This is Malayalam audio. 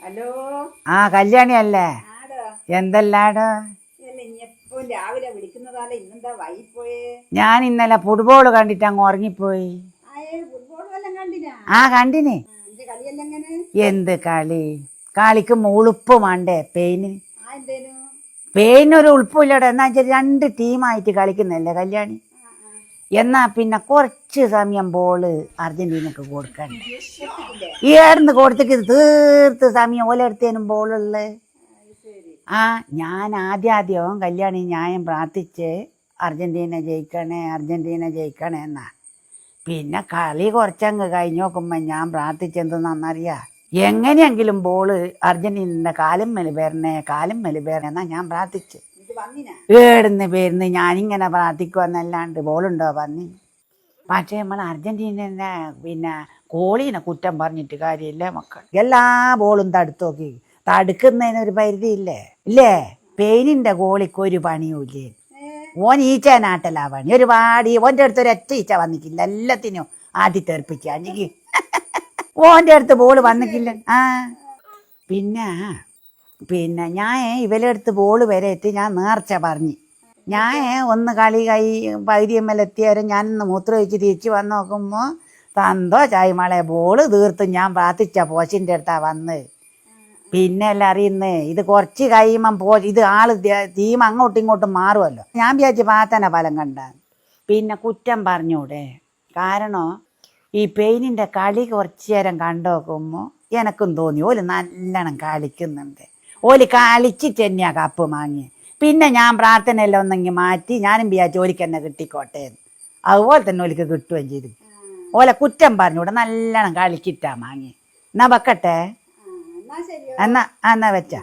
ഹലോ. ആ കല്യാണി അല്ലേ? എന്തെല്ലാടോ? രാവിലെ വിളിക്കുന്നതാലേ ഇന്നെന്താ വൈകിപ്പോയേ? ഞാൻ ഇന്നലെ ഫുട്ബോൾ കണ്ടിട്ട് അങ്ങ് ഉറങ്ങിപ്പോയി. ആ കണ്ടിന്. എന്ത് കളി! കളിക്ക് ഉളുപ്പ് വേണ്ടേ പെയിന്? പെയിനൊരു ഉളുപ്പില്ലടോ. എന്നാ വെച്ചാൽ 2 ടീമായിട്ട് കളിക്കുന്നല്ലേ കല്യാണി. എന്നാ പിന്നെ കുറച്ച് സമയം ബോള് അർജന്റീനക്ക് കൊടുക്കണ്ട. ഏടുന്ന് കൊടുത്തേക്ക് തീർത്ത് സമയം ഓലെടുത്തേനും ബോളുള്ള. ആ ഞാൻ ആദ്യം കല്യാണി ഞാൻ പ്രാർത്ഥിച്ച് അർജന്റീന ജയിക്കണേ എന്നാ. പിന്നെ കളി കുറച്ചങ്ങ് കഴിഞ്ഞ് നോക്കുമ്പോൾ ഞാൻ പ്രാർത്ഥിച്ചെന്തെന്നറിയാ, എങ്ങനെയെങ്കിലും ബോള് അർജന്റീനന്റെ കാലും മേല് വരണേ എന്നാ ഞാൻ പ്രാർത്ഥിച്ച്. ഏടുന്ന് ഞാനിങ്ങനെ പ്രാർത്ഥിക്കുവന്നല്ലാണ്ട് ബോളുണ്ടോ പന്നി. പക്ഷേ നമ്മൾ അർജന്റീനനെ പിന്നെ കോളീനെ കുറ്റം പറഞ്ഞിട്ട് കാര്യമില്ല മക്കൾ. എല്ലാ ബോളും തടുത്തോക്കി. തടുക്കുന്നതിനൊരു പരിധിയില്ലേ? ഇല്ലേ? പെയിനിന്റെ കോളിക്ക് ഒരു പണിയുമില്ലേ. ഓൻ ഈച്ചേനാട്ടലാ പണി. ഒരുപാട് ഓൻ്റെ അടുത്ത് ഒരൊറ്റ ഈച്ച വന്നിക്കില്ല. എല്ലാത്തിനും ആദ്യം തെറിപ്പിച്ച എനിക്ക് ഓൻ്റെ അടുത്ത് ബോള് വന്നിക്കില്ല. പിന്നെ ഞാൻ ഇവരുടെ അടുത്ത് ബോള് വരെ എത്തി. ഞാൻ നേർച്ച പറഞ്ഞു. ഞാൻ ഒന്ന് കളി പകുതിയമ്മൽ എത്തിയാലും ഞാനൊന്ന് മൂത്രം ഒഴിച്ച് തിരിച്ച് വന്ന് നോക്കുമ്പോൾ സന്തോഷായി ബോള് തീർത്തും ഞാൻ പ്രാർത്ഥിച്ച പോച്ചിൻ്റെ അടുത്താ വന്ന്. പിന്നെ എല്ലാം അറിയുന്നേ ഇത് കുറച്ച് കഴിയുമ്പം ഇത് ടീം അങ്ങോട്ടും ഇങ്ങോട്ടും മാറുമല്ലോ. ഞാൻ വിചാരിച്ച് പ്രാർത്ഥന ഫലം കണ്ട. പിന്നെ കുറ്റം പറഞ്ഞൂടെ? കാരണം ഈ പെയിനിൻ്റെ കളി കുറച്ച് നേരം കണ്ടു നോക്കുമ്പോൾ എനക്കും തോന്നി ഓല് നല്ലോണം കളിക്കുന്നുണ്ട്. ഓല് കളിച്ചിട്ട് തന്നെയാ കപ്പ് വാങ്ങി. പിന്നെ ഞാൻ പ്രാർത്ഥനയെല്ലാം ഒന്നെങ്കിൽ മാറ്റി ഞാനും വിചാരിച്ചു ഓലിക്ക് തന്നെ കിട്ടിക്കോട്ടെ. അതുപോലെ തന്നെ ഓലിക്ക് കിട്ടുകയും ചെയ്തു. ഓലെ കുറ്റം പറഞ്ഞൂടെ? നല്ലോണം കളിച്ചിട്ടാ വാങ്ങി. എന്നാ വെക്കട്ടെ. എന്നാ വെച്ചാ.